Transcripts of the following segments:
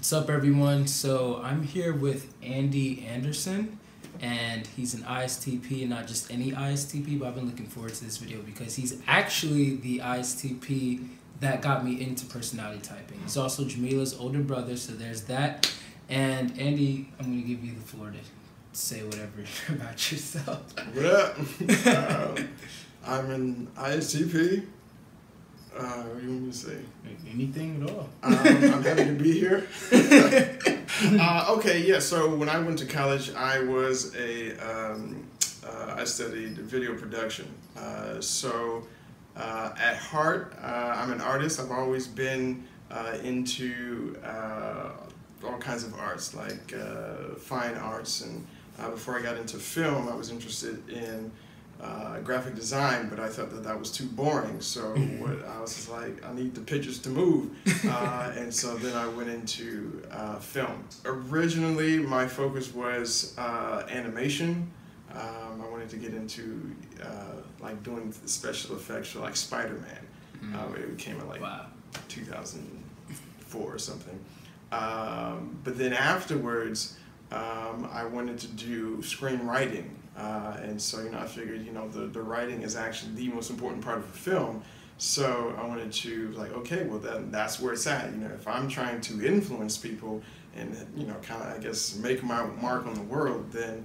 What's up, everyone? So I'm here with Andy Anderson, and he's an ISTP, and not just any ISTP, but I've been looking forward to this video because he's actually the ISTP that got me into personality typing. He's also Jamila's older brother, so there's that. And Andy, I'm going to give you the floor to say whatever about yourself. What up? I'm an ISTP. What do you want me to say? Anything at all. I'm happy to be here. Okay, yeah, so when I went to college, I was I studied video production. At heart, I'm an artist. I've always been into all kinds of arts, like fine arts. And before I got into film, I was interested in graphic design, but I thought that was too boring. So I was just like, I need the pictures to move. And so then I went into film. Originally, my focus was animation. I wanted to get into like doing special effects for like Spider-Man. It came in like 2004 or something. But then afterwards, I wanted to do screenwriting. And so, I figured, the writing is actually the most important part of a film. So I wanted to, like, okay, well, that's where it's at. If I'm trying to influence people and, kind of, I guess, make my mark on the world, then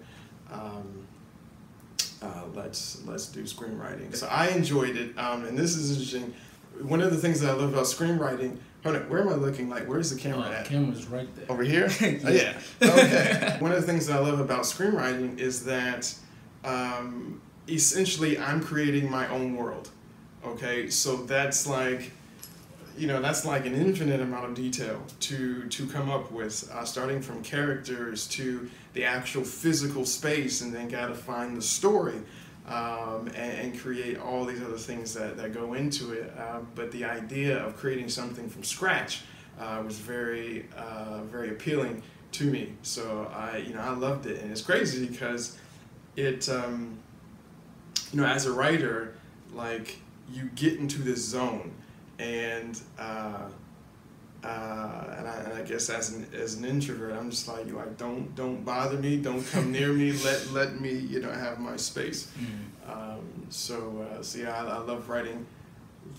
let's do screenwriting. So I enjoyed it, and this is interesting. One of the things that I love about screenwriting, hold on, where am I looking? Like, where's the camera at? The camera's right there. Over here? Yeah. Oh, yeah. Okay. One of the things that I love about screenwriting is that essentially I'm creating my own world. Okay? So that's like, that's like an infinite amount of detail to come up with, starting from characters to the actual physical space, and then gotta find the story. And create all these other things that go into it. But the idea of creating something from scratch was very appealing to me. So I loved it, and it's crazy because it as a writer, like, you get into this zone, and I guess as an introvert, I'm just like, don't bother me, don't come near me, let me have my space. So yeah, I love writing.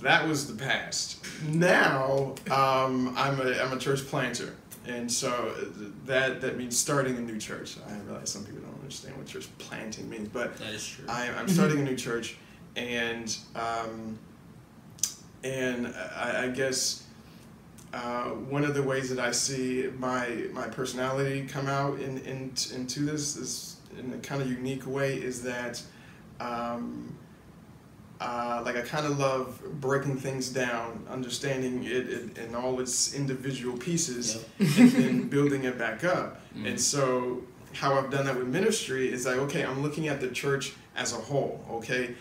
That was the past. Now I'm a church planter, and so that means starting a new church. I realize some people don't understand what church planting means, but that is true. I'm starting a new church, and I guess. One of the ways that I see my personality come out into this in a kind of unique way is that like, I kind of love breaking things down, understanding it in all its individual pieces, and then building it back up. And so how I've done that with ministry is like, okay, I'm looking at the church as a whole, okay?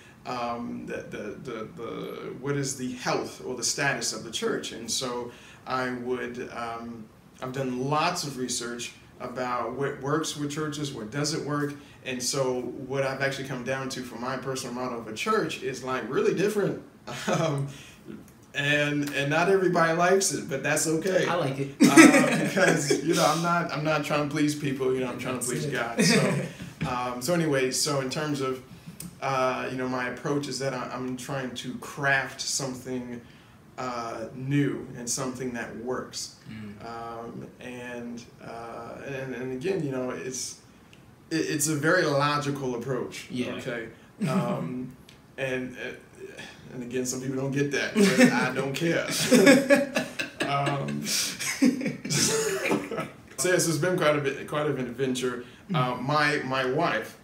What is the health or the status of the church? And so I've done lots of research about what works with churches, what doesn't work, and so what I've actually come down to for my personal model of a church is like really different, and not everybody likes it, but that's okay. I like it because I'm not trying to please people, I'm trying to please God. So anyway, so in terms of my approach is that I'm trying to craft something new and something that works. And again, it's a very logical approach. Yeah. Okay. And again, some people don't get that, but I don't care. So yes, it's been quite of an adventure. My wife.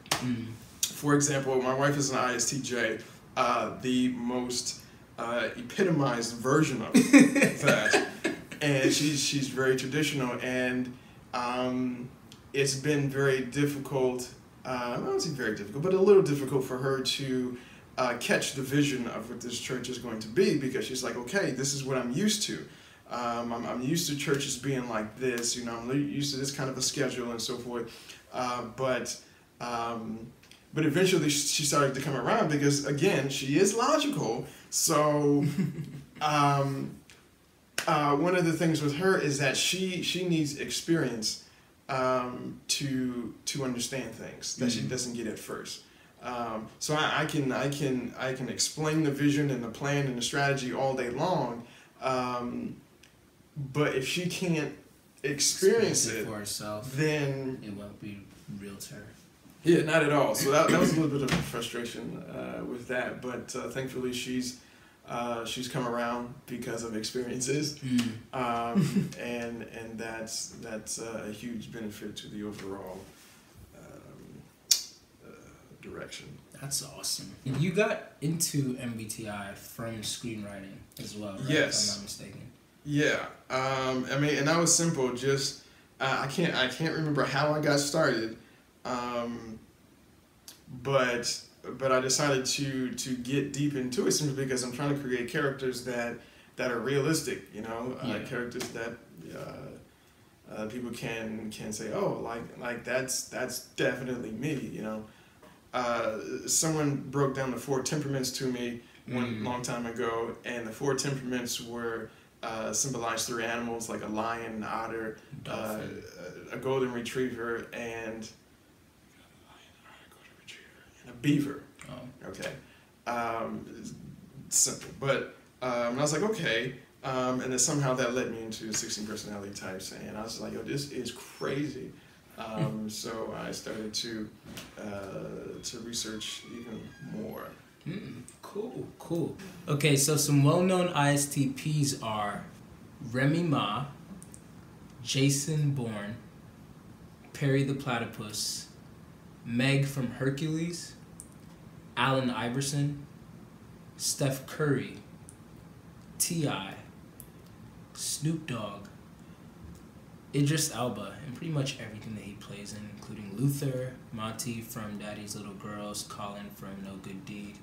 For example, my wife is an ISTJ, the most epitomized version of that, and she's very traditional, and it's been very difficult. I don't say very difficult, but a little difficult for her to catch the vision of what this church is going to be, because she's like, okay, this is what I'm used to. I'm used to churches being like this, I'm used to this kind of a schedule and so forth, but eventually she started to come around because, again, she is logical. So one of the things with her is that she needs experience to understand things that she doesn't get at first. So I can explain the vision and the plan and the strategy all day long, but if she can't experience it for herself, then it won't be real to her. Yeah, not at all. So that was a little bit of a frustration with that, but thankfully she's come around because of experiences, and that's a huge benefit to the overall direction. That's awesome. You got into MBTI from screenwriting as well, right? Yes. If I'm not mistaken. Yeah. I mean, and that was simple. Just I can't remember how I got started, but I decided to get deep into it simply because I'm trying to create characters that are realistic. Characters that people can say, oh, like that's definitely me. Someone broke down the 4 temperaments to me one long time ago, and the 4 temperaments were symbolized 3 animals, like a lion, an otter, a golden retriever, and a beaver. Oh. Okay. Simple. But and I was like, okay. And then somehow that led me into 16 personality types, and I was like, yo, this is crazy. So I started to research even more. Cool. Okay, so some well-known ISTPs are Remy Ma, Jason Bourne, Perry the Platypus, Meg from Hercules, Allen Iverson, Steph Curry, T.I., Snoop Dogg, Idris Elba, and pretty much everything that he plays in, including Luther, Monty from Daddy's Little Girls, Colin from No Good Deed,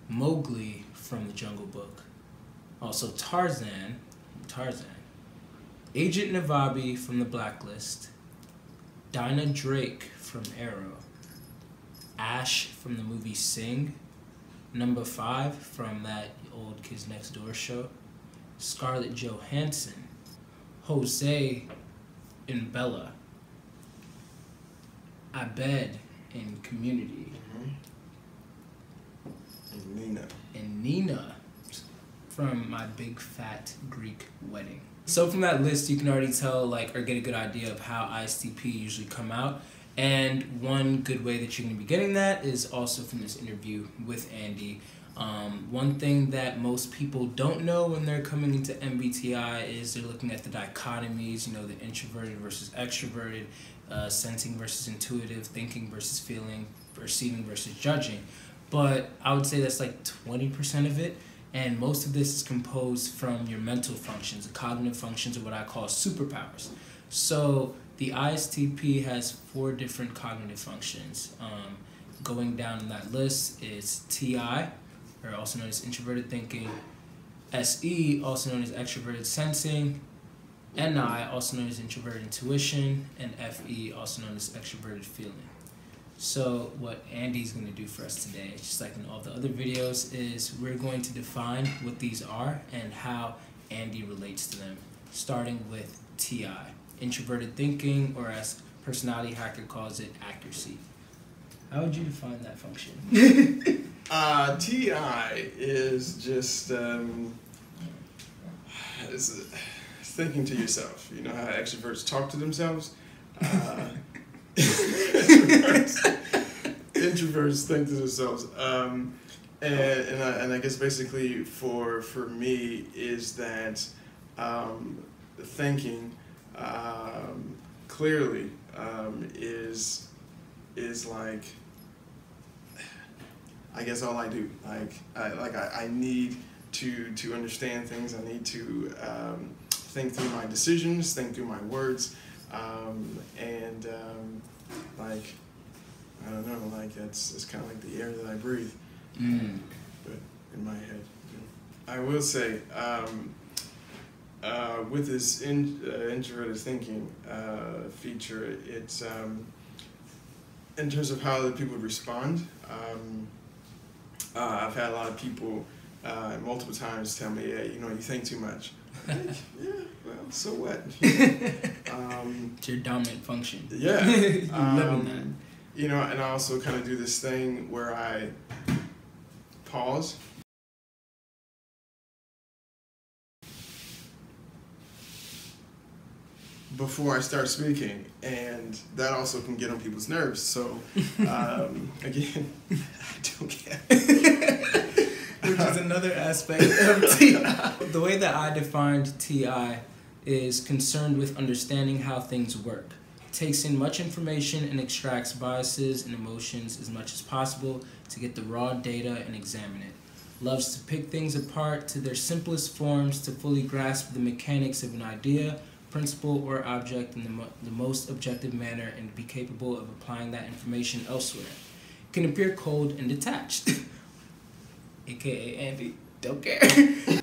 Mowgli from The Jungle Book, also Tarzan, Agent Navabi from The Blacklist, Dinah Drake from Arrow, Ash from the movie Sing, Number 5 from that old Kids Next Door show, Scarlett Johansson, Jose in Bella, Abed in Community, and Nina from My Big Fat Greek Wedding. So from that list, you can already tell, or get a good idea of how ISTP usually come out. And one good way that you're going to be getting that is also from this interview with Andy. One thing that most people don't know when they're coming into MBTI is they're looking at the dichotomies, the introverted versus extroverted, sensing versus intuitive, thinking versus feeling, perceiving versus judging. But I would say that's like 20% of it, and most of this is composed from your mental functions. The cognitive functions are what I call superpowers. So the ISTP has 4 different cognitive functions. Going down in that list is TI, or also known as introverted thinking, SE, also known as extroverted sensing, NI, also known as introverted intuition, and FE, also known as extroverted feeling. So what Andy's going to do for us today, just like in all the other videos, is we're going to define what these are and how Andy relates to them, starting with TI, introverted thinking, or as Personality Hacker calls it, accuracy. How would you define that function? TI is just it's thinking to yourself. You know how extroverts talk to themselves? Introverts think to themselves. And I guess basically for me is that thinking clearly is like, I guess all I do. I need to understand things. I need to think through my decisions, think through my words, and I don't know, it's kind of like the air that I breathe, but in my head. I will say, with this introverted thinking feature, it's in terms of how the people respond. I've had a lot of people multiple times tell me, "Hey, you think too much." Yeah, well, so what? It's your dominant function. Yeah. Living that. You know, and I also kind of do this thing where I pause. Before I start speaking, and that also can get on people's nerves. So, again, I don't care. Which is another aspect of T.I. The way that I defined T.I. is concerned with understanding how things work. Takes in much information and extracts biases and emotions as much as possible to get the raw data and examine it. Loves to pick things apart to their simplest forms to fully grasp the mechanics of an idea, principle, or object in the most objective manner and be capable of applying that information elsewhere. Can appear cold and detached. AKA Andy, don't care.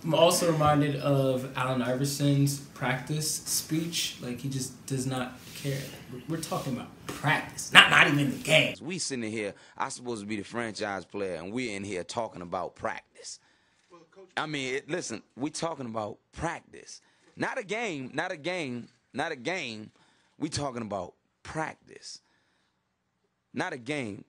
I'm also reminded of Allen Iverson's practice speech. Like, he just does not care. We're talking about practice, not even the game. We sitting here, I'm supposed to be the franchise player, and we're in here talking about practice. I mean, listen, we're talking about practice. Not a game. We talking about practice. Not a game.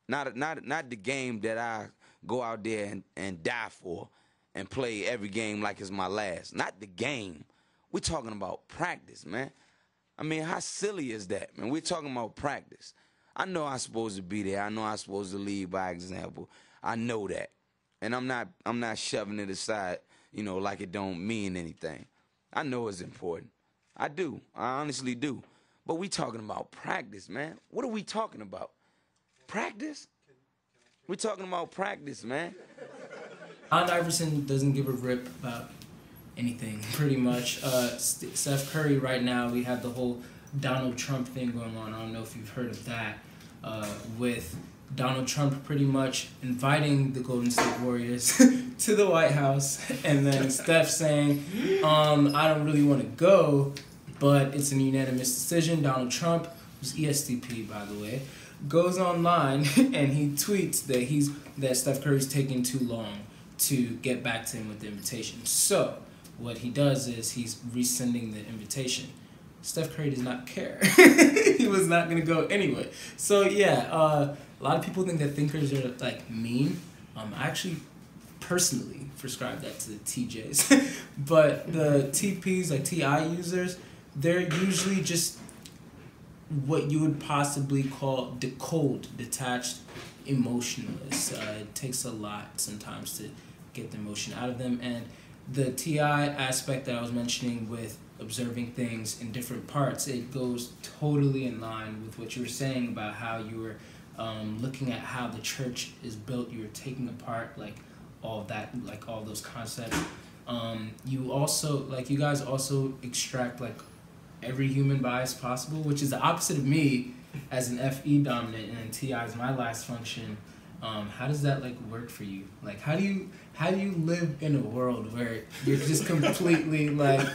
Not the game that I go out there and die for and play every game like it's my last. Not the game. We're talking about practice, man. I mean, how silly is that, man? We're talking about practice. I know I'm supposed to be there. I know I'm supposed to lead by example. I know that. And I'm not shoving it aside, you know, like it don't mean anything. I know it's important. I do. I honestly do. But we talking about practice, man. What are we talking about? Practice? We're talking about practice, man. Allen Iverson doesn't give a rip about anything, pretty much. Steph Curry right now, we have the whole Donald Trump thing going on. I don't know if you've heard of that. With Donald Trump pretty much inviting the Golden State Warriors to the White House, and then Steph saying, I don't really want to go, but it's an unanimous decision. Donald Trump, who's ESTP, by the way, goes online and he tweets that Steph Curry's taking too long to get back to him with the invitation. So what he does is he's resending the invitation. Steph Curry does not care. He was not going to go anyway. So yeah, a lot of people think that thinkers are like mean. I actually personally prescribe that to the TJs. But the TPs, like TI users, they're usually just what you would possibly call cold, detached, emotionless. It takes a lot sometimes to get the emotion out of them. And the TI aspect that I was mentioning with observing things in different parts, it goes totally in line with what you were saying about how you were looking at how the church is built. You were taking apart like all of that, like all those concepts. You also, like, you guys also extract like every human bias possible, which is the opposite of me as an FE dominant, and then TI is my last function. How does that like work for you? Like, how do you live in a world where you're just completely like,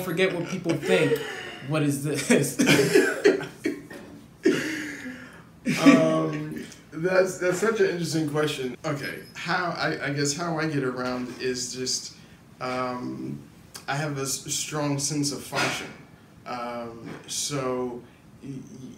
forget what people think. What is this? That's such an interesting question. Okay, I guess how I get around is just I have a strong sense of function. So,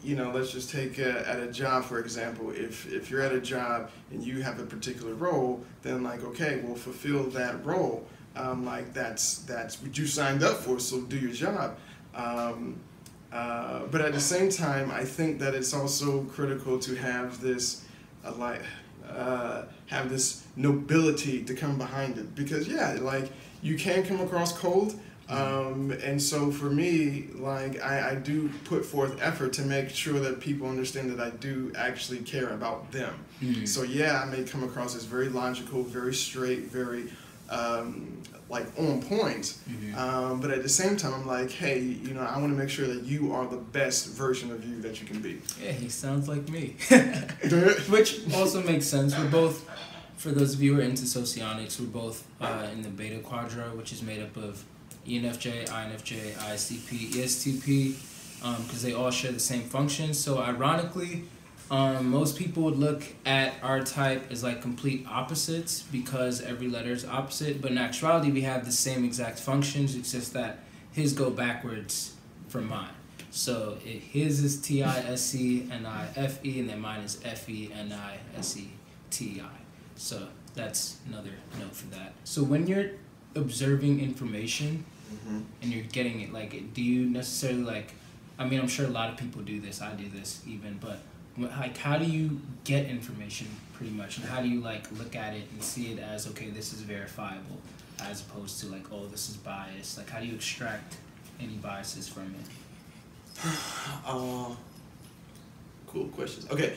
you know, let's just take at a job, for example. If you're at a job and you have a particular role, then like, okay, well, fulfill that role. Like that's what you signed up for, so do your job. But at the same time, I think that it's also critical to have this have this nobility to come behind it, because yeah, like you can come across cold. And so for me, like I do put forth effort to make sure that people understand that I do actually care about them. Mm-hmm. So yeah, I may come across as very logical, very straight, very like on point. Mm-hmm. But at the same time, I'm like, hey, you know, I want to make sure that you are the best version of you that you can be. Yeah, he sounds like me. Which also makes sense. We're both, for those of you who are into socionics, we're both in the beta quadra, which is made up of ENFJ, INFJ, ISTP, ESTP, because they all share the same functions. So ironically, Most people would look at our type as like complete opposites because every letter is opposite, but in actuality we have the same exact functions. It's just that his go backwards from mine. So his is TISCNIFE, and then mine is FENISETI. So that's another note for that. So when you're observing information and you're getting it, like, do you necessarily like? I mean, I'm sure a lot of people do this. I do this even, but like, how do you get information pretty much, and how do you like look at it and see it as, okay, this is verifiable, as opposed to like, oh, this is biased? Like, how do you extract any biases from it? Cool questions. Okay,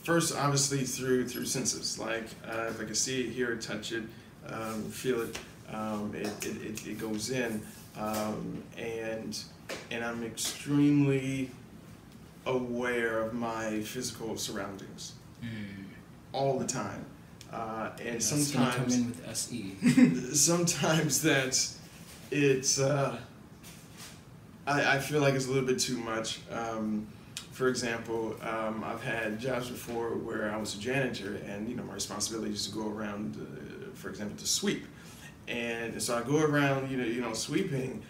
first, obviously through senses. Like, if I can see it, hear it, touch it, feel it, it goes in, and I'm extremely aware of my physical surroundings all the time, and sometimes come in with SE. sometimes that's it's. I feel like it's a little bit too much. For example, I've had jobs before where I was a janitor, and my responsibility is to go around, for example, to sweep, and so I go around, sweeping,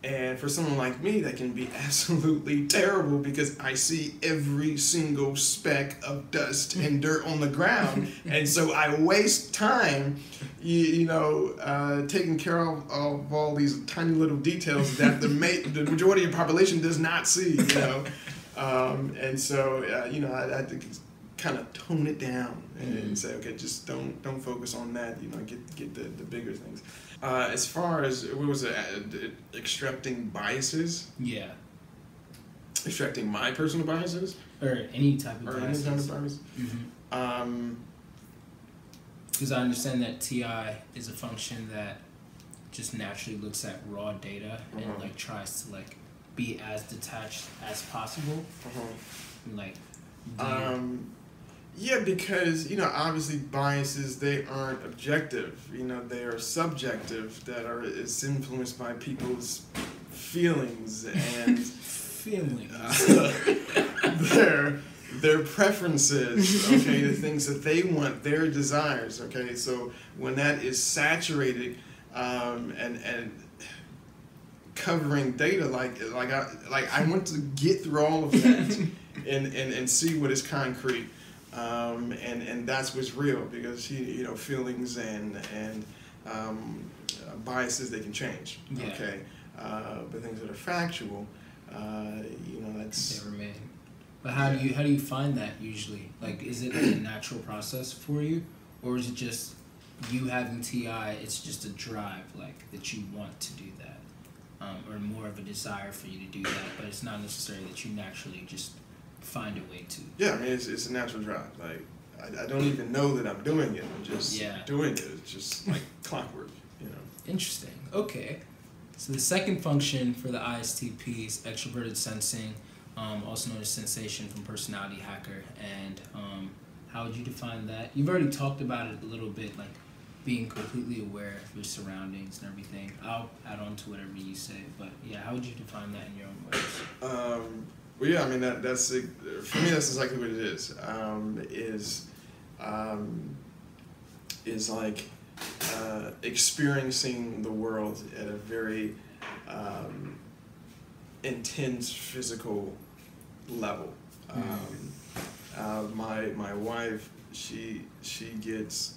and for someone like me, that can be absolutely terrible because I see every single speck of dust and dirt on the ground, and so I waste time, taking care of all these tiny little details that the majority of the population does not see, and so I had to kind of tone it down and say, okay, just don't focus on that, get the bigger things. As far as, what was it, extracting biases? Yeah. Extracting my personal biases? Or any type of or biases. Any kind of biases? Because I understand that TI is a function that just naturally looks at raw data and like tries to like be as detached as possible. And, like, yeah, because, obviously biases, they aren't objective. They are subjective, is influenced by people's feelings and their preferences, okay, the things that they want, their desires, okay. So when that is saturated and covering data, I want to get through all of that and see what is concrete. And that's what's real, because feelings and biases, they can change. Yeah. Okay, but things that are factual, that's. They remain. But how do you find that usually? Like, is it a natural process for you, or is it just you having TI? It's just a drive, like, that you want to do that, or more of a desire for you to do that, but it's not necessarily that you naturally just find a way to. Yeah, I mean, it's a natural drive. Like, I don't even know that I'm doing it. I'm just doing it. It's just like clockwork, Interesting. Okay. So the second function for the ISTP is extroverted sensing, also known as sensation from personality hacker. And how would you define that? You've already talked about it a little bit, like being completely aware of your surroundings and everything. I'll add on to whatever you say, but yeah, how would you define that in your own words? Well, yeah, I mean, that's for me, that's exactly what it is like experiencing the world at a very intense physical level. My wife, she gets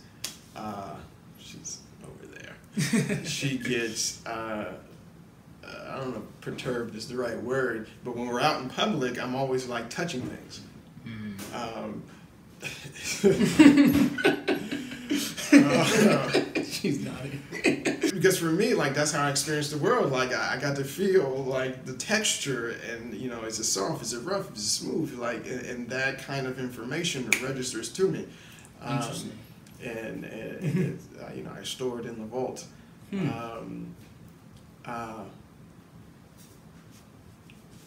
she's over there. She gets I don't know, perturbed is the right word, but when we're out in public, I'm always like touching things. She's nodding. Because for me, like, that's how I experience the world. Like, I got to feel like the texture, and is it soft, is it rough, is it smooth, like, and that kind of information registers to me. Interesting. And it, I store it in the vault.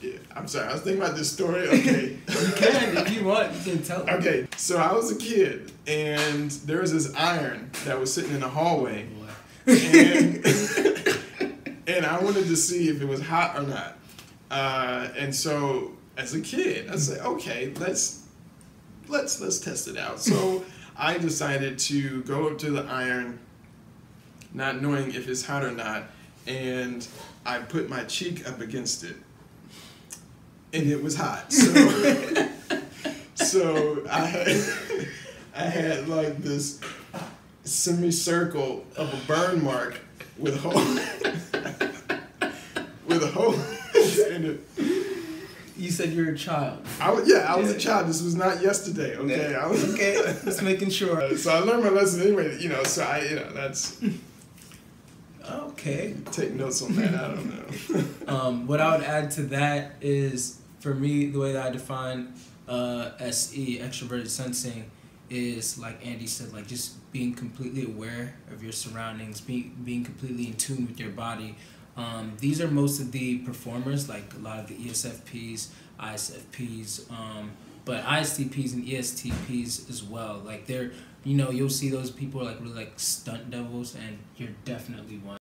Yeah, I'm sorry, I was thinking about this story. Okay. You can, if you want, you can tell. Okay, so I was a kid, and there was this iron that was sitting in the hallway, and I wanted to see if it was hot or not. And so as a kid. I said, okay, let's test it out. So I decided to go up to the iron, not knowing if it's hot or not, and I put my cheek up against it, and it was hot. So, so I had like this semicircle of a burn mark with a hole, in it. You said you're a child. I was a child. This was not yesterday. Okay, Yeah. I was Okay, just making sure. So I learned my lesson anyway. So that's Okay. take notes on that. I don't know. What I would add to that is, for me, the way that I define SE, extroverted sensing, is like Andy said, like just being completely aware of your surroundings, being completely in tune with your body. These are most of the performers, like a lot of the ESFPs, ISFPs, but ISTPs and ESTPs as well. Like they're, you'll see those people are like really like stunt devils, and you're definitely one.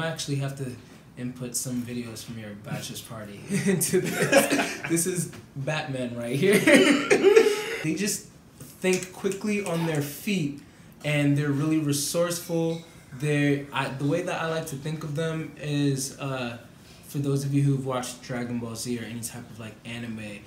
Actually have to input some videos from your bachelor's party into this. This is Batman right here. They just think quickly on their feet, and they're really resourceful. The way that I like to think of them is, for those of you who've watched Dragon Ball Z or any type of like anime,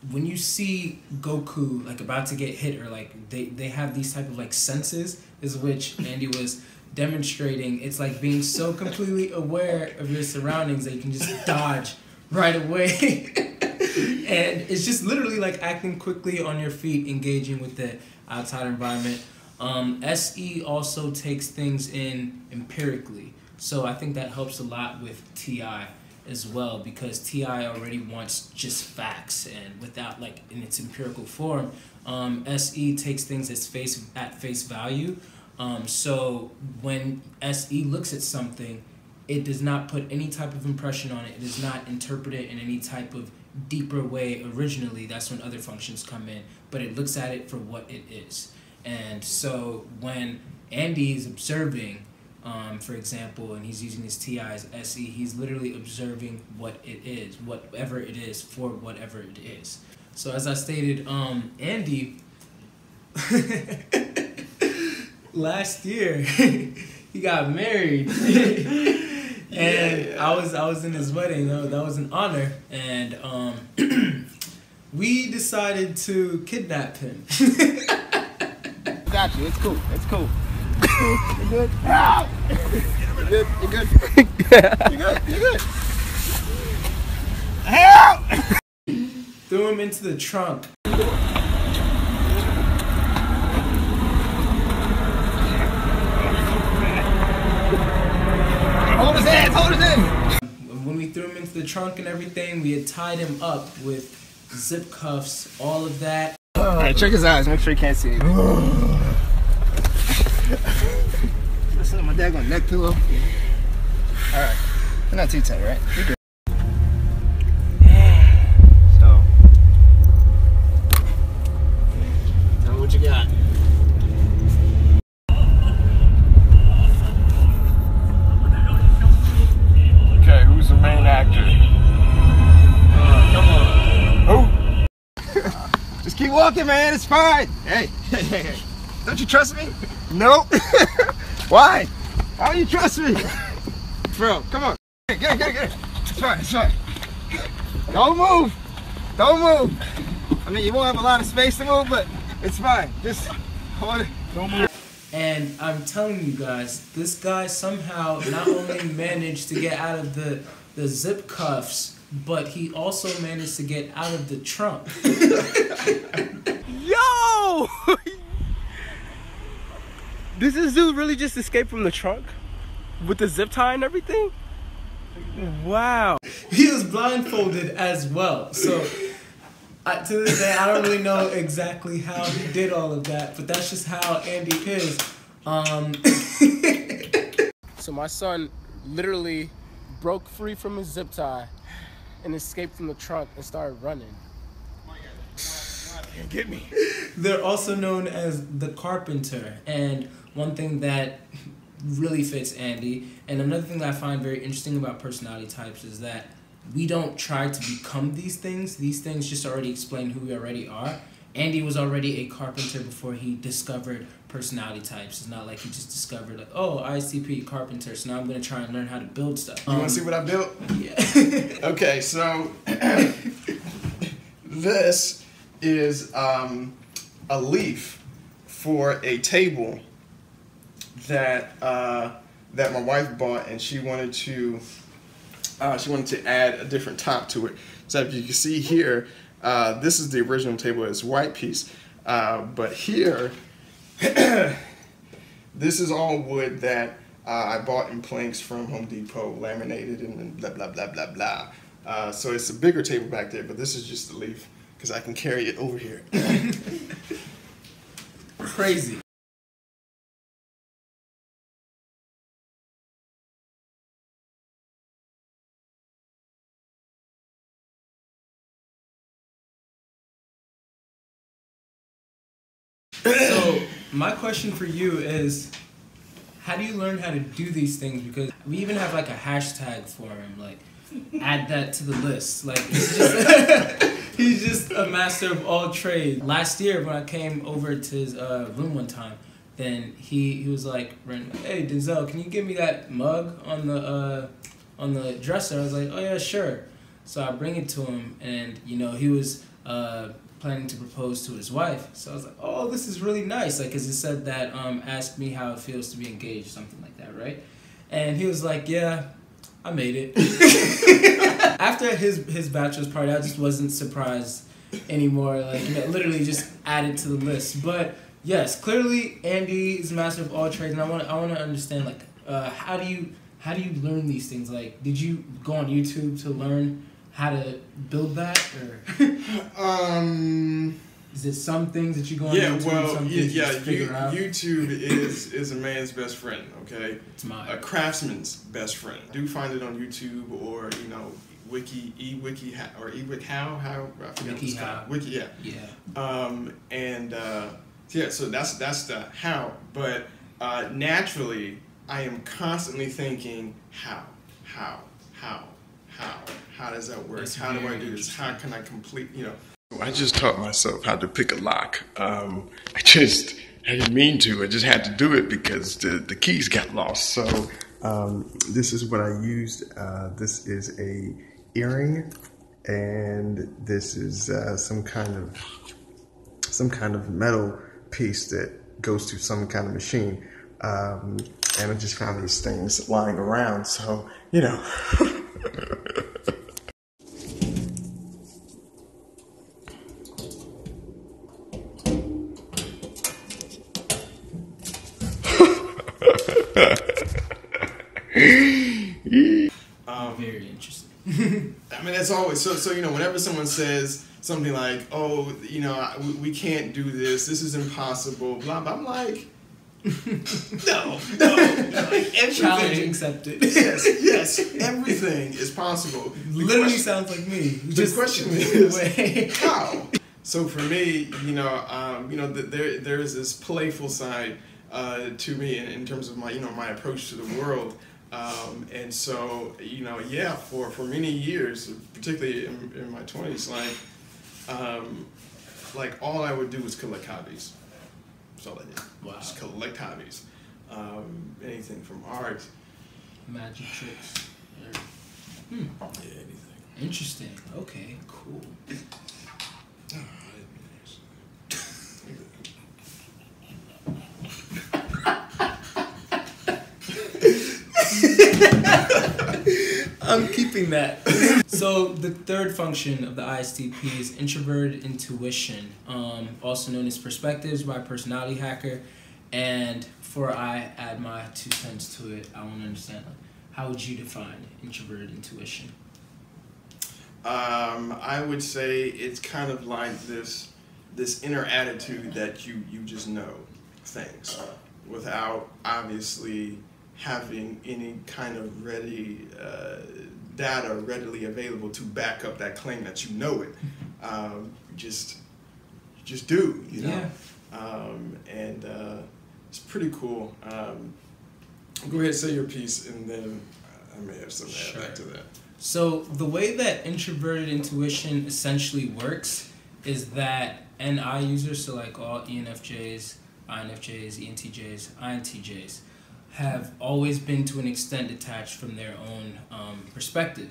when you see Goku like about to get hit, or like they have these type of like senses, is which Andy was demonstrating. It's like being so completely aware of your surroundings that you can just dodge right away. And it's just literally like acting quickly on your feet, engaging with the outside environment. SE also takes things in empirically. So I think that helps a lot with TI as well, because TI already wants just facts, and without like in its empirical form, SE takes things at face value. So when SE looks at something, it does not put any type of impression on it. It does not interpret it in any type of deeper way originally. That's when other functions come in. But it looks at it for what it is. And so when Andy is observing, for example, and he's using his TI as SE, he's literally observing what it is, whatever it is, for whatever it is. So as I stated, Andy... last year he got married. And I was in his wedding. That was an honor, and we decided to kidnap him. Got you. It's cool. It's cool. You good? Ow! You good? You good? You good? You good? Help! Threw him into the trunk. Hold his hands, hold his hands! When we threw him into the trunk and everything, we had tied him up with zip cuffs, all of that. Alright, check his eyes, make sure he can't see anything. Listen to my daggone neck pillow. Alright, they're not too tight, right? You're good. So, tell me what you got. Who's the main actor? Come on. Who? Just keep walking, man. It's fine. Hey, hey, hey, hey. Don't you trust me? Nope. Why? How do you trust me? Bro, come on. Get it. It's fine, it's fine. Don't move. Don't move. I mean, you won't have a lot of space to move, but it's fine. Just hold it. Don't move. And I'm telling you guys, this guy somehow not only managed to get out of the zip cuffs, but he also managed to get out of the trunk. Yo! Does this dude really just escape from the trunk? With the zip tie and everything? Wow. He was blindfolded as well. So to this day, I don't really know exactly how he did all of that, but that's just how Andy is. So my son literally broke free from his zip tie and escaped from the trunk and started running. Get me. They're also known as the Carpenter, and one thing that really fits Andy, and another thing that I find very interesting about personality types is that we don't try to become these things. These things just already explain who we already are. Andy was already a carpenter before he discovered personality types. It's not like he just discovered, like, oh, ISTP, carpenter, so now I'm going to try and learn how to build stuff. You want to see what I built? Yeah. Okay, so this is a leaf for a table that that my wife bought, and she wanted to add a different top to it. So if you can see here, this is the original table. It's white piece, but here, this is all wood that I bought in planks from Home Depot, laminated and blah blah blah blah blah. So it's a bigger table back there, but this is just the leaf because I can carry it over here. Crazy. So my question for you is, how do you learn how to do these things? Because we even have like a hashtag for him, like add that to the list. Like he's just, he's just a master of all trades. Last year when I came over to his room one time, then he was like, hey Denzel, can you give me that mug on the dresser? I was like, oh yeah, sure. So I bring it to him, and you know, he was planning to propose to his wife. So I was like, oh, this is really nice. Like, cause it said that, ask me how it feels to be engaged, something like that, right? And he was like, yeah, I made it. After his bachelor's party, I just wasn't surprised anymore. Like, you know, literally just added to the list. But yes, clearly Andy is a master of all trades, and I want to understand, like, how do you learn these things? Like, did you go on YouTube to learn how to build that, or is it some things that you go on YouTube? Well, some things you just figure out? YouTube is a man's best friend. Okay, It's mine. A craftsman's best friend. Do find it on YouTube, or you know, eWikiHow, I forget what it's called. Wiki, yeah. Yeah. Yeah, so that's the how. But naturally, I am constantly thinking how does that work? That's how do I very do this? interesting. How can I complete, you know? I just taught myself how to pick a lock. I didn't mean to. I just had to do it because the keys got lost. So this is what I used. This is a earring, and this is some kind of metal piece that goes to some kind of machine. And I just found these things lying around. So, you know. Very interesting. I mean, that's always so. You know, whenever someone says something like, "Oh, you know, we can't do this. This is impossible," blah blah. I'm like, no. Challenge accepted. Yes, everything is possible. Literally sounds like me. The question is how. So for me, there is this playful side to me in terms of my approach to the world. And so, for many years, particularly in my 20s, like all I would do was collect hobbies. That's all I did. Wow. Just collect hobbies. Anything from art. Magic tricks. Yeah, anything. Interesting. Okay, cool. I'm keeping that. So the third function of the ISTP is introverted intuition, also known as perspectives by Personality Hacker. And before I add my 2 cents to it, I want to understand, how would you define introverted intuition? I would say it's kind of like this inner attitude that you just know things without obviously having any kind of ready data readily available to back up that claim that you know it. Just do, you know. Yeah. It's pretty cool. Go ahead, say your piece, and then I may have something to add back to that. So the way that introverted intuition essentially works is that NI users, so like all ENFJs, INFJs, ENTJs, INTJs, have always been to an extent detached from their own perspective.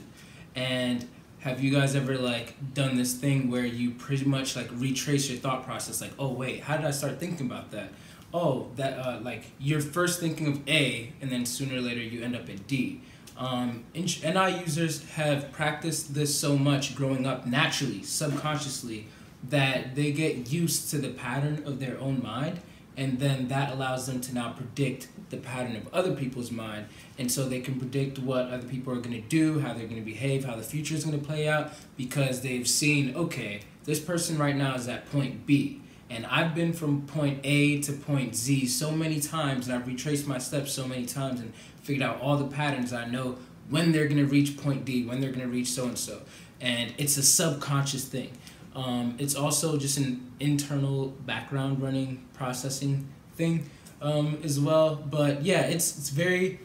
And have you guys ever like done this thing where you pretty much like retrace your thought process, like, oh wait, how did I start thinking about that? Oh, that like you're first thinking of A, and then sooner or later you end up at D. NI users have practiced this so much growing up naturally, subconsciously, that they get used to the pattern of their own mind, and then that allows them to now predict the pattern of other people's mind, and so they can predict what other people are going to do, how they're going to behave, how the future is going to play out, because they've seen, okay, this person right now is at point B, and I've been from point A to point Z so many times, and I've retraced my steps so many times and figured out all the patterns. I know when they're going to reach point D, when they're going to reach so-and-so, and it's a subconscious thing. It's also just an internal background running processing thing as well. But yeah, it's very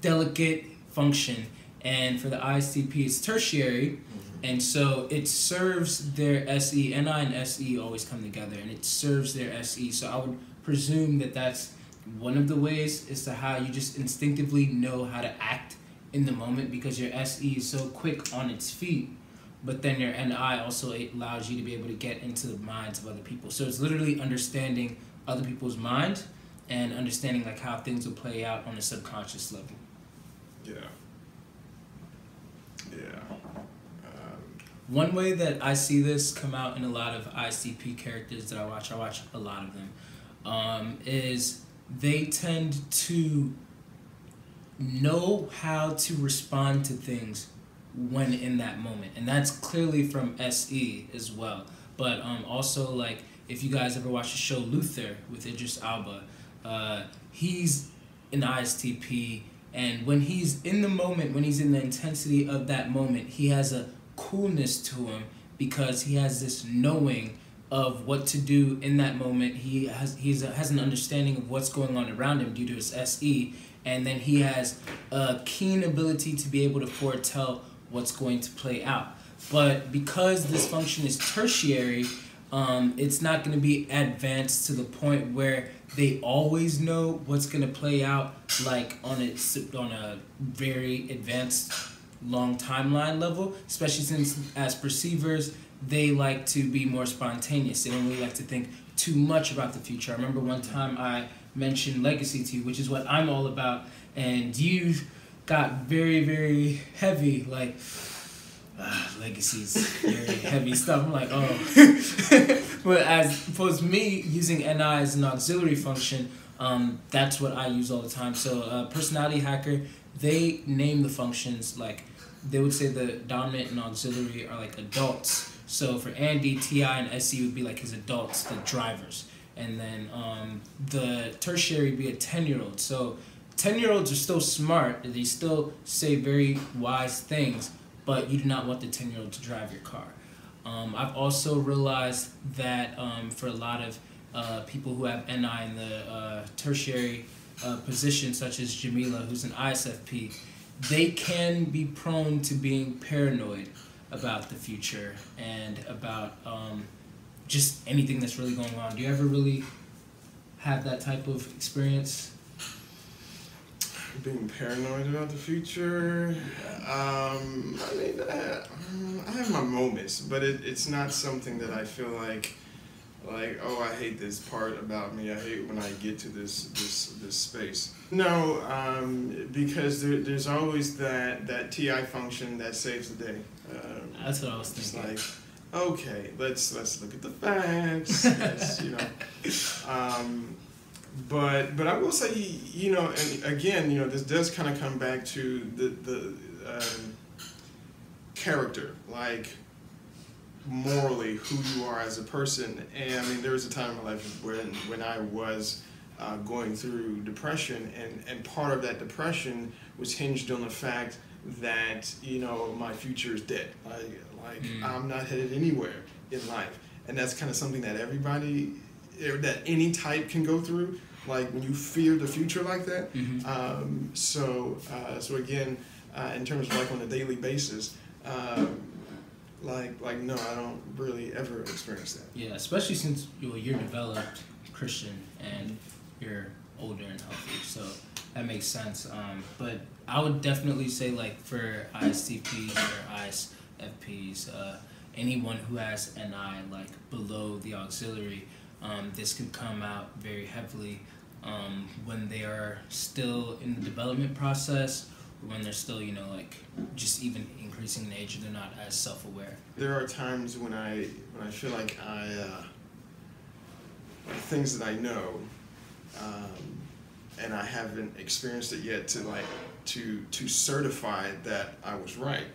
delicate function. And for the ISTP, it's tertiary. And so it serves their SE. NI and SE always come together, and it serves their SE. So I would presume that that's one of the ways as to how you just instinctively know how to act in the moment, because your SE is so quick on its feet. But then your NI also allows you to be able to get into the minds of other people. So it's literally understanding other people's minds and understanding like how things will play out on a subconscious level. Yeah. One way that I see this come out in a lot of ISTP characters that I watch a lot of them, is they tend to know how to respond to things when in that moment, and that's clearly from SE as well. But also, like, if you guys ever watch the show Luther with Idris Elba, he's an ISTP, and when he's in the moment, when he's in the intensity of that moment, he has a coolness to him because he has this knowing of what to do in that moment. He has an understanding of what's going on around him due to his SE, and then he has a keen ability to be able to foretell what's going to play out. But because this function is tertiary, it's not going to be advanced to the point where they always know what's going to play out, like on a very advanced long timeline level, especially since as perceivers they like to be more spontaneous. They don't really like to think too much about the future. I remember one time I mentioned legacy to you, which is what I'm all about, and you got very, very heavy, like, legacies, very heavy stuff. I'm like, oh. But as opposed to me using NI as an auxiliary function, that's what I use all the time. So Personality Hacker, they name the functions, like, they would say the dominant and auxiliary are like adults. So for Andy, TI and SE would be like his adults, the drivers. And then the tertiary would be a 10-year-old. So 10-year-olds are still smart, they still say very wise things, but you do not want the 10-year-old to drive your car. I've also realized that for a lot of people who have NI in the tertiary position, such as Jamila, who's an ISFP, they can be prone to being paranoid about the future and about just anything that's really going on. Do you ever really have that type of experience? Being paranoid about the future? I mean, I have my moments, but it's not something that I feel like, oh, I hate this part about me. I hate when I get to this space. No, because there's always that TI function that saves the day. That's what I was thinking. It's like, okay, let's look at the facts. Let's, you know. But I will say, you know, and again, you know, this does kind of come back to the character, like morally who you are as a person. And I mean, there was a time in my life when I was going through depression, and part of that depression was hinged on the fact that, you know, my future is dead. Like I'm not headed anywhere in life. And that's kind of something that everybody, that any type can go through. Like when you fear the future like that. So again, in terms of like on a daily basis, like no, I don't really ever experience that. Yeah, especially since you're developed Christian and you're older and healthy, so that makes sense. But I would definitely say, like, for ISTPs or ISFPs, anyone who has NI like below the auxiliary, this could come out very heavily when they are still in the development process, or when they're still, you know, like just even increasing in age, they're not as self-aware. There are times when I feel like things that I know, and I haven't experienced it yet to certify that I was right.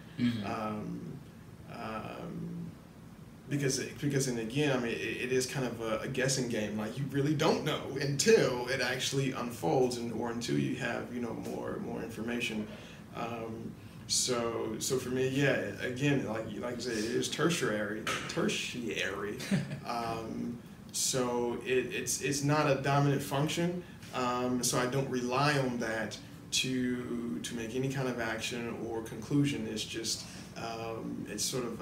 Because and again, I mean, it is kind of a guessing game. Like, you really don't know until it actually unfolds, or until you have, you know, more information. So for me, yeah, again, like I said, it is tertiary. So it's not a dominant function. So I don't rely on that to make any kind of action or conclusion. It's just it's sort of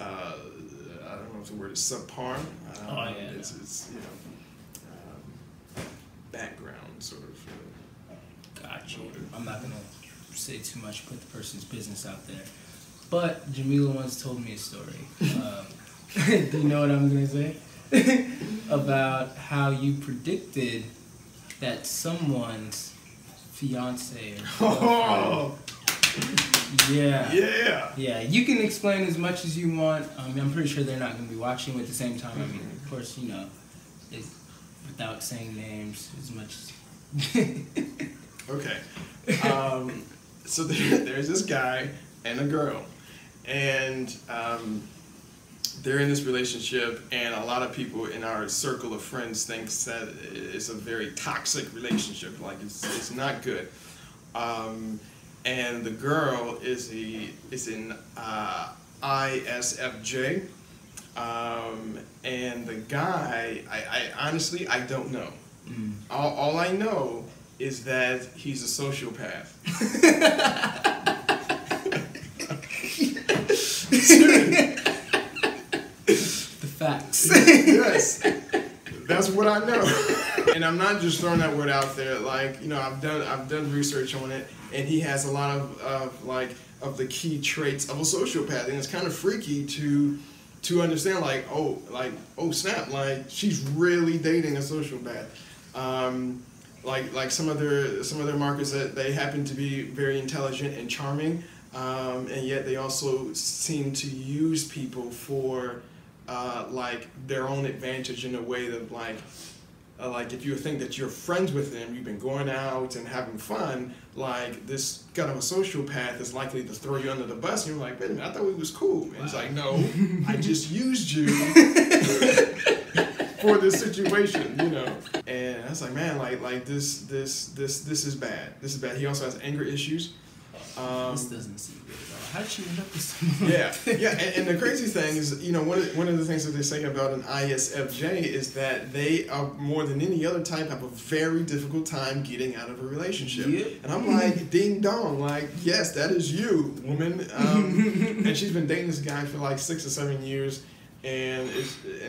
I don't know if the word is subpar. It's you know, background sort of. Gotcha. I'm not gonna say too much, put the person's business out there. But Jamila once told me a story. Do you know what I'm gonna say? About how you predicted that someone's fiance or Yeah, you can explain as much as you want. I'm pretty sure they're not going to be watching at the same time. I mean, of course, you know, without saying names as much as... Okay. So there's this guy and a girl, and they're in this relationship, and a lot of people in our circle of friends thinks that it's a very toxic relationship. Like, it's not good. And the girl is in ISFJ, and the guy, I honestly, I don't know. All I know is that he's a sociopath. The facts. Yes, that's what I know. And I'm not just throwing that word out there. Like, you know, I've done research on it, and he has a lot of the key traits of a sociopath, and it's kind of freaky to understand. Like, oh snap! Like, she's really dating a sociopath. Like some of their markers, that they happen to be very intelligent and charming, and yet they also seem to use people for like their own advantage, in a way that like if you think that you're friends with them, you've been going out and having fun, like this kind of a sociopath is likely to throw you under the bus, and you're like, wait a minute, I thought we was cool. And it's like, no, I just used you for this situation, you know. And I was like, man, like this is bad. This is bad. He also has anger issues. This doesn't seem good at all. How'd you end up with someone? Yeah. And the crazy thing is, you know, one of the things that they say about an ISFJ is that they are, more than any other type, have a very difficult time getting out of a relationship. Yeah. And I'm like, ding dong, like, yes, that is you, woman. And she's been dating this guy for like 6 or 7 years, and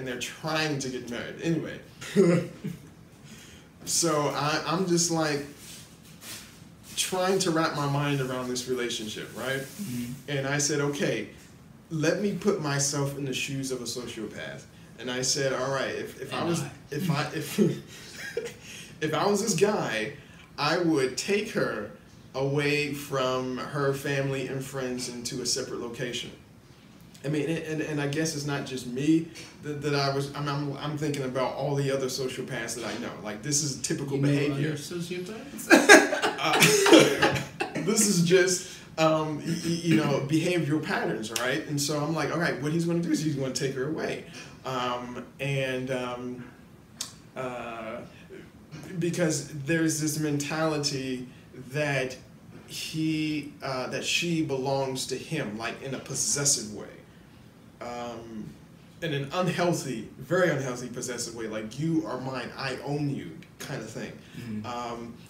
they're trying to get married. Anyway, so I'm just like trying to wrap my mind around this relationship, right? And I said, okay, let me put myself in the shoes of a sociopath. And I said, all right, if I was this guy, I would take her away from her family and friends into a separate location. I mean, and I guess it's not just me I'm thinking about all the other sociopaths that I know. Like, this is typical behavior. Other sociopaths? This is just, you know, behavioral patterns, right? And so I'm like, all right, what he's going to do is he's going to take her away. Because there's this mentality that that she belongs to him, like in a possessive way, in an unhealthy, very unhealthy possessive way, like you are mine, I own you, kind of thing.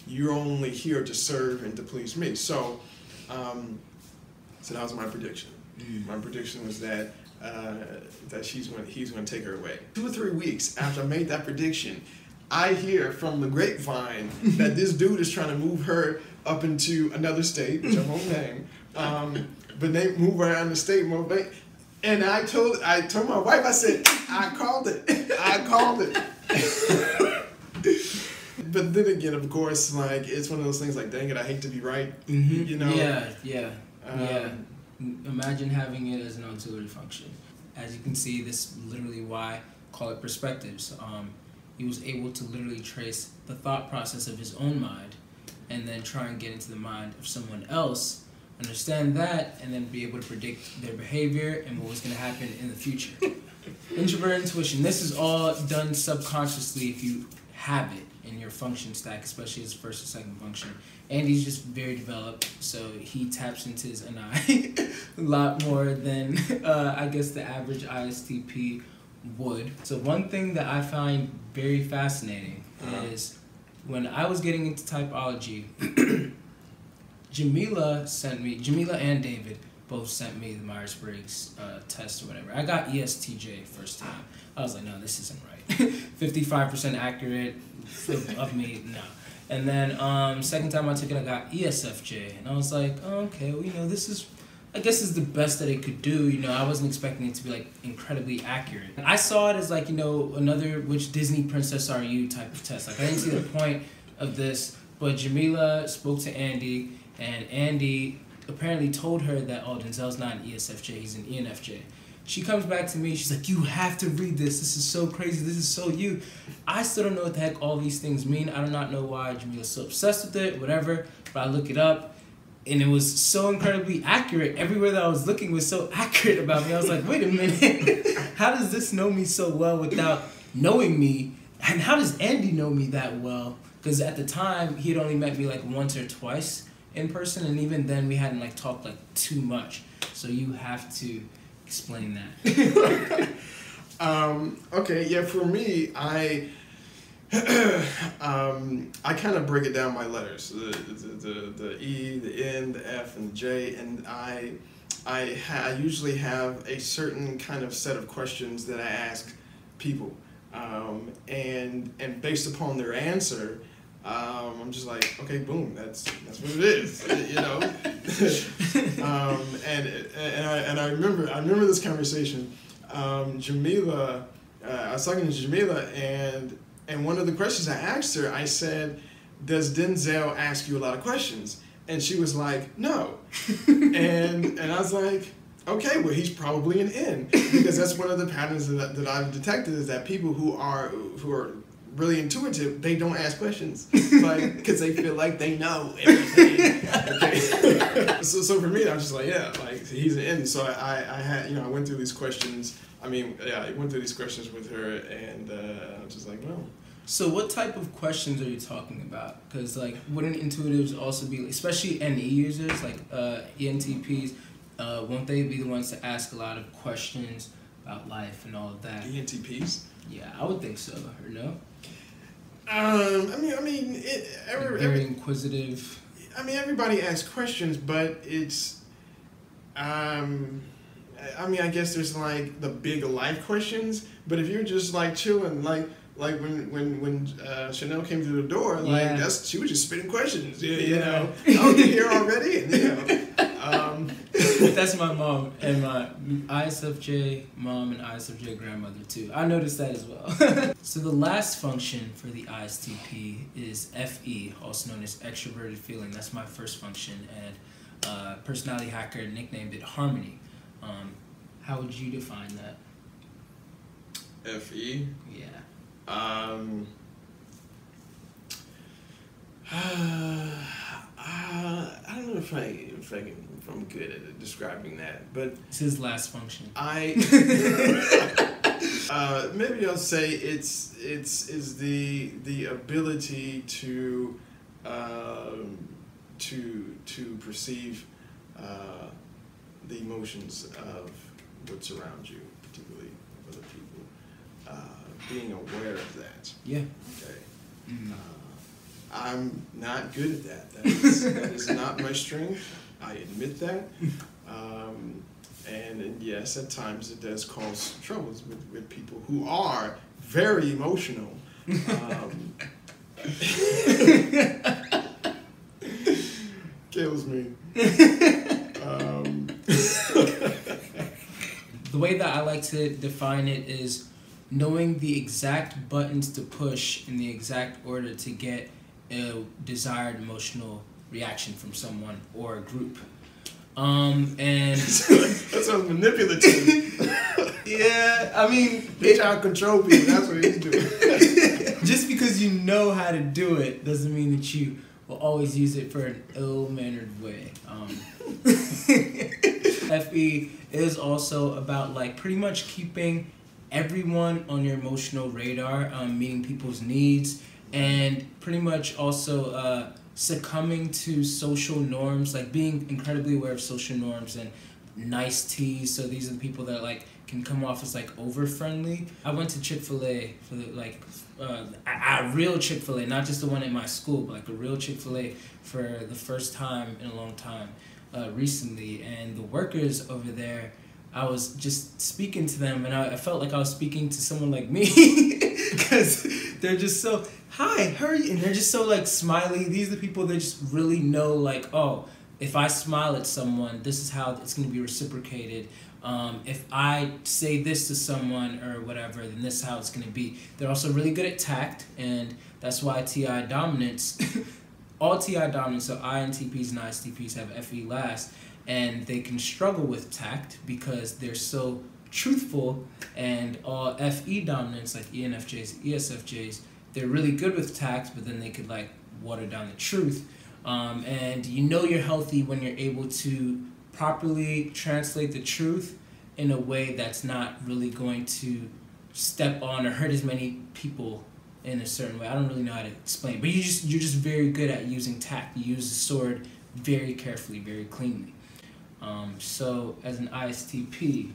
You're only here to serve and to please me. So that was my prediction. My prediction was that he's going to take her away. 2 or 3 weeks after I made that prediction, I hear from the grapevine that this dude is trying to move her up into another state, which I won't name, but they move around the state more. And I told my wife, I said, I called it. But then again, of course, like, it's one of those things like, dang it, I hate to be right. You know? Yeah. Imagine having it as an auxiliary function. As you can see, this is literally why I call it perspectives. He was able to literally trace the thought process of his own mind and then try and get into the mind of someone else, understand that, and then be able to predict their behavior and what was going to happen in the future. Introvert intuition. This is all done subconsciously if you have it in your function stack, especially his first or second function. And he's just very developed, so he taps into his NI a lot more than I guess the average ISTP would. So one thing that I find very fascinating is when I was getting into typology, Jamila and David both sent me the Myers-Briggs test or whatever. I got ESTJ first time. I was like, no, this isn't right. 55% accurate of me, no. And then second time I took it, I got ESFJ. And I was like, oh, okay, well, you know, this is, I guess is the best that it could do. You know, I wasn't expecting it to be like incredibly accurate. I saw it as like, you know, another which Disney princess are you type of test. Like I didn't see the point of this, but Jamila spoke to Andy, and Andy apparently told her that, oh, Denzel's not an ESFJ, he's an ENFJ. She comes back to me, she's like, you have to read this. This is so crazy. This is so you. I still don't know what the heck all these things mean. I do not know why Jamila's so obsessed with it, whatever. But I look it up, and it was so incredibly accurate. Everywhere that I was looking was so accurate about me. I was like, wait a minute. How does this know me so well without knowing me? And how does Andy know me that well? Because at the time, he had only met me like once or twice in person, and even then we hadn't like talked like too much. So you have to explain that. Okay, yeah, for me, I kind of break it down by letters, the E, the N, the F, and the J, and I usually have a certain kind of set of questions that I ask people, and based upon their answer, I'm just like, okay, boom, that's what it is, you know. And I remember this conversation. Jamila, I was talking to Jamila, and one of the questions I asked her, I said, does Denzel ask you a lot of questions? And she was like, no. and I was like, okay, well, he's probably an N, because that's one of the patterns that I've detected, is that people who are really intuitive, they don't ask questions, like, because they feel like they know everything. Okay. So for me, I was just like, yeah, like, he's an N. So I had, you know, I went through these questions. I mean, yeah, I went through these questions with her, and I was just like, well. So what type of questions are you talking about? Because, like, wouldn't intuitives also be, especially NE users, like ENTPs, won't they be the ones to ask a lot of questions about life and all of that? ENTPs? Yeah, I would think so, or no? Very inquisitive. I mean, everybody asks questions, but it's, I mean, I guess there's like the big life questions, but if you're just like chilling, like when Chanel came through the door, like she was just spitting questions, you know, oh, you're here already, and, you know. That's my mom and my ISFJ mom and ISFJ grandmother too. I noticed that as well. So the last function for the ISTP is FE, also known as extroverted feeling. That's my first function, and personality hacker nicknamed it Harmony. How would you define that? FE? Yeah. I don't know if I'm good at describing that, but it's his last function. Maybe I'll say it's the ability to to perceive the emotions of what's around you, particularly other people. Being aware of that. Yeah. Okay. Mm. I'm not good at that. That is not my strength. I admit that. And yes, at times it does cause troubles with people who are very emotional. Kills me. The way that I like to define it is knowing the exact buttons to push in the exact order to get a desired emotional reaction from someone or a group. And that sounds manipulative. yeah, I mean, Bitch, I'll control people. That's what he's doing. just because you know how to do it doesn't mean that you will always use it for an ill-mannered way. FE is also about like pretty much keeping everyone on your emotional radar, meeting people's needs, and pretty much also succumbing to social norms, like being incredibly aware of social norms and nice teas. So these are the people that like can come off as like over friendly. I went to Chick-fil-A for the a real Chick-fil-A, not just the one at my school, but like a real Chick-fil-A for the first time in a long time recently. And the workers over there, I was just speaking to them, and I felt like I was speaking to someone like me, because they're just so, hi, how are you? And they're just so like smiley. These are the people that just really know like, oh, if I smile at someone, this is how it's going to be reciprocated. If I say this to someone or whatever, then this is how it's going to be. They're also really good at tact, and that's why TI dominance, all TI dominance, so INTPs and ISTPs have FE last, and they can struggle with tact because they're so truthful, and all FE dominants like ENFJs, ESFJs, they're really good with tact, but then they could like water down the truth. And you know you're healthy when you're able to properly translate the truth in a way that's not really going to step on or hurt as many people in a certain way. I don't really know how to explain, but you're just very good at using tact. You use the sword very carefully, very cleanly. So as an ISTP,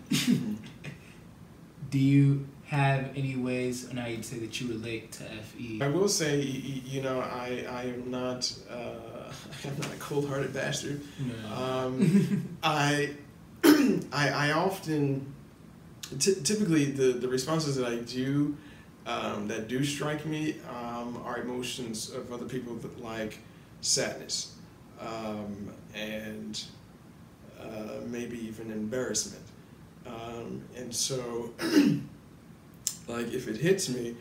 do you have any ways on how you'd say that you relate to FE? I will say, you know, I am not I'm not a cold-hearted bastard. No. I often typically the responses that I do that do strike me are emotions of other people that like sadness and maybe even embarrassment, and so like if it hits me,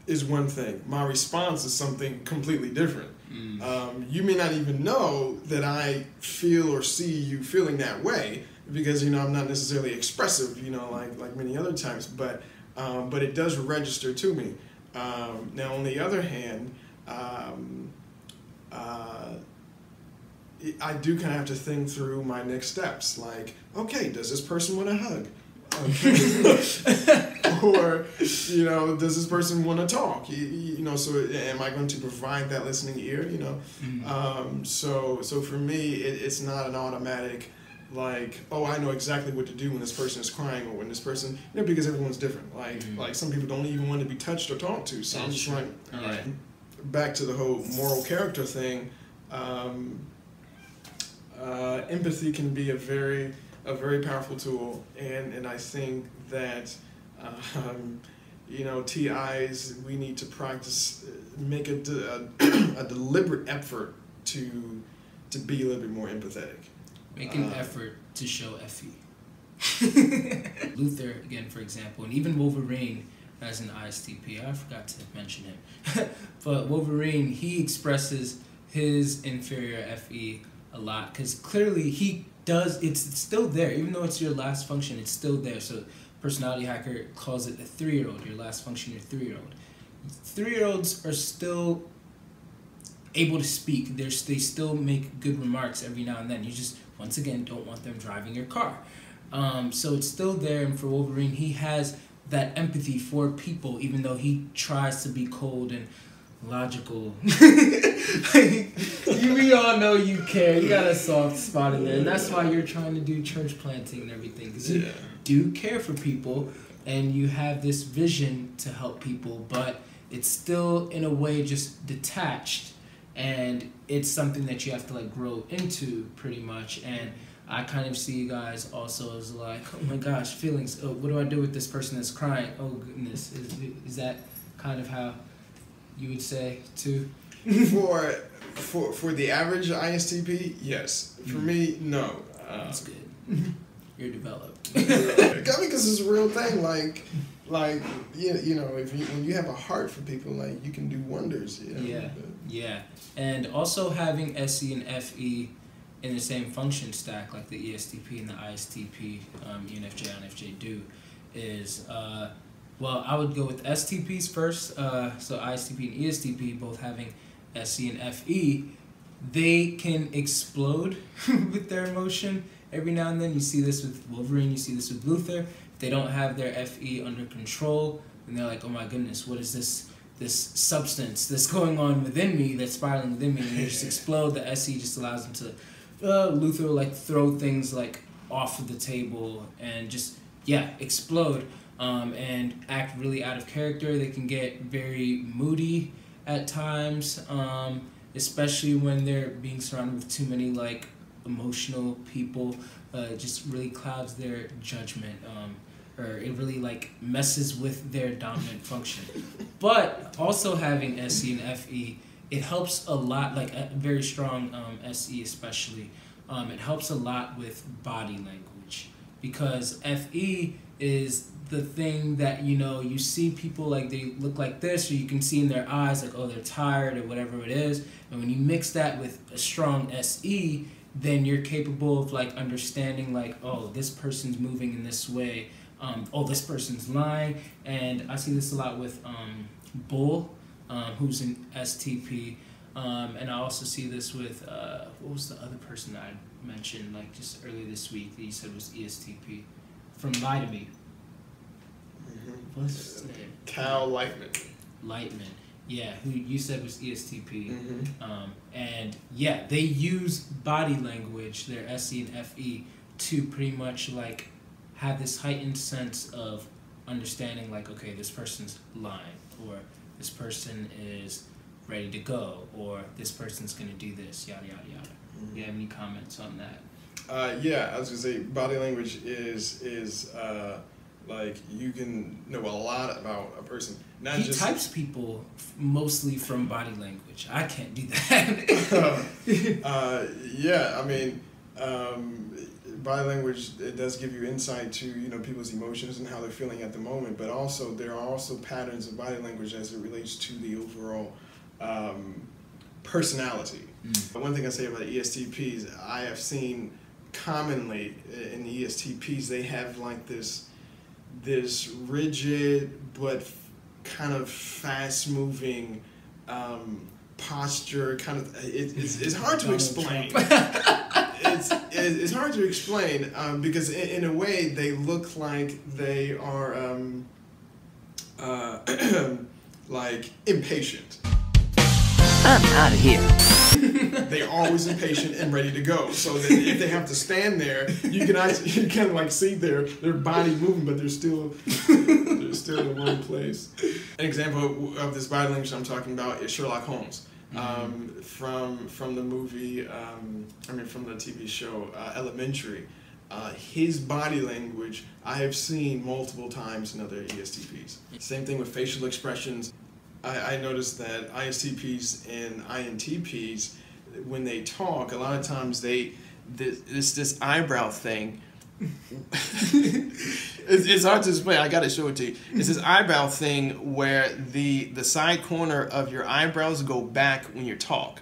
is one thing. My response is something completely different. You may not even know that I feel or see you feeling that way, because you know I'm not necessarily expressive, you know, like many other times, but it does register to me. Now on the other hand, I do kind of have to think through my next steps. Like, okay, does this person want a hug? Okay. Or, you know, does this person want to talk? You know, so am I going to provide that listening ear? You know, so for me, it's not an automatic like, oh, I know exactly what to do when this person is crying or when this person, you know, because everyone's different. Like some people don't even want to be touched or talked to. So I'm just like, all right, back to the whole moral character thing. Empathy can be a very powerful tool, and I think that you know, TIs, we need to practice, make a deliberate effort to be a little bit more empathetic. Make an effort to show FE. Luther, again, for example, and even Wolverine as an ISTP, I forgot to mention him, but Wolverine, he expresses his inferior FE a lot, because clearly he does, it's still there, even though it's your last function, it's still there. So Personality Hacker calls it a 3-year-old, your last function, your 3-year-old. 3-year-olds are still able to speak. They still make good remarks every now and then. You just, once again, don't want them driving your car. So it's still there, and for Wolverine, he has that empathy for people, even though he tries to be cold and logical. We all know you care. You got a soft spot in there, and that's why you're trying to do church planting and everything, because you do care for people, and you have this vision to help people, but it's still in a way just detached, and it's something that you have to like grow into pretty much. And I kind of see you guys also as like, oh my gosh, feelings. Oh, what do I do with this person that's crying? Oh goodness, is that kind of how you would say too? For the average ISTP, yes. For me, no. That's good. You're developed. I mean, because it's a real thing. Like you know, when you have a heart for people, like you can do wonders. You know? Yeah. And also having SE and FE in the same function stack, like the ESTP and the ISTP, ENFJ, INFJ do, is well, I would go with STPs first. So ISTP and ESTP both having SE and FE, they can explode with their emotion every now and then. You see this with Wolverine, you see this with Luther. If they don't have their FE under control, and they're like, oh my goodness, what is this substance that's going on within me, that's spiraling within me, and they just explode. The SE just allows them to, Luther will like throw things like off of the table and just, explode, and act really out of character. They can get very moody at times, especially when they're being surrounded with too many like emotional people. It just really clouds their judgment, or it really like messes with their dominant function. But also having SE and FE, it helps a lot, like a very strong SE especially, it helps a lot with body language, because FE is the thing that, you know, you see people like they look like this, or you can see in their eyes like, oh, they're tired or whatever it is. And when you mix that with a strong SE, then you're capable of like understanding like, oh, this person's moving in this way, oh, this person's lying. And I see this a lot with Bull, who's an STP, and I also see this with what was the other person that I mentioned like just earlier this week that you said was ESTP from Lie to Me. What's his name? Cal Lightman. Yeah, who you said was ESTP. And yeah, they use body language, their SE and FE, to pretty much like have this heightened sense of understanding like, okay, this person's lying, or this person is ready to go, or this person's gonna do this, yada yada yada. Do you have any comments on that? Yeah, I was gonna say body language is like you can know a lot about a person. Not he just types people mostly from body language. I can't do that. Yeah, I mean, body language, it does give you insight to, you know, people's emotions and how they're feeling at the moment, but also there are also patterns of body language as it relates to the overall personality. One thing I say about ESTPs, I have seen commonly in the ESTPs, they have like this rigid but kind of fast-moving posture. Kind of, it's hard to explain. It's hard to explain because in a way they look like they are like impatient. I'm out of here. They're always impatient and ready to go. So that if they have to stand there, you can kind of like see their body moving, but they're still in one place. An example of this body language I'm talking about is Sherlock Holmes, from the movie. From the TV show Elementary. His body language I have seen multiple times in other ESTPs. Same thing with facial expressions. I noticed that ISTPs and INTPs, when they talk, a lot of times this eyebrow thing. it's hard to explain. I gotta show it to you. It's this eyebrow thing where the side corner of your eyebrows go back when you talk.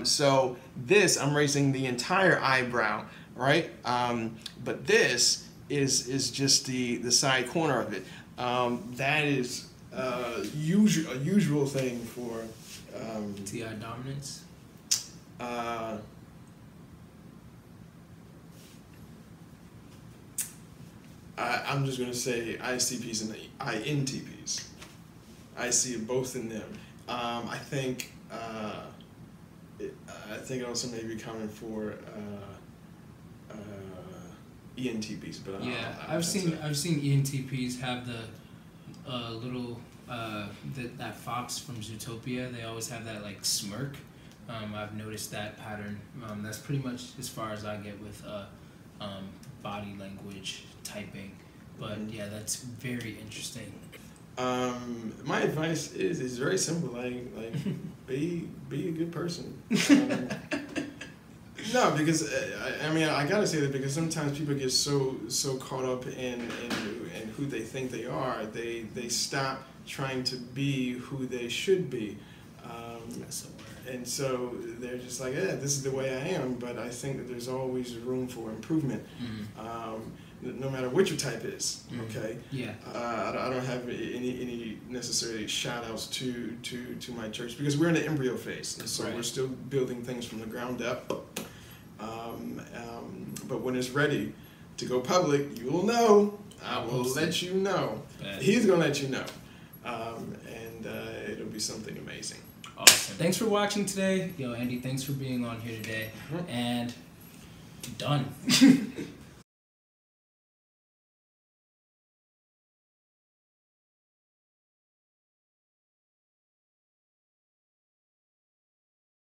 So this, I'm raising the entire eyebrow, right? But this is just the side corner of it. That is a usual thing for TI dominance. I'm just gonna say ISTPs and INTPs. I see both in them. I think it also may be common for ENTPs, but yeah, I've seen ENTPs have the little that fox from Zootopia. They always have that like smirk. I've noticed that pattern. That's pretty much as far as I get with body language typing. But yeah, that's very interesting. My advice is very simple. Like be a good person. No, because I mean I gotta say that because sometimes people get so caught up in who they think they are, they stop trying to be who they should be. And so they're just like, yeah, this is the way I am. But I think that there's always room for improvement, no matter what your type is. Okay. Yeah. I don't have any necessarily shout outs to my church because we're in the embryo phase, and so we're still building things from the ground up. But when it's ready to go public, you will know. I will let you know. He's gonna let you know, and it'll be something amazing. Awesome. Thanks for watching today. Yo, Andy, thanks for being on here today. And done.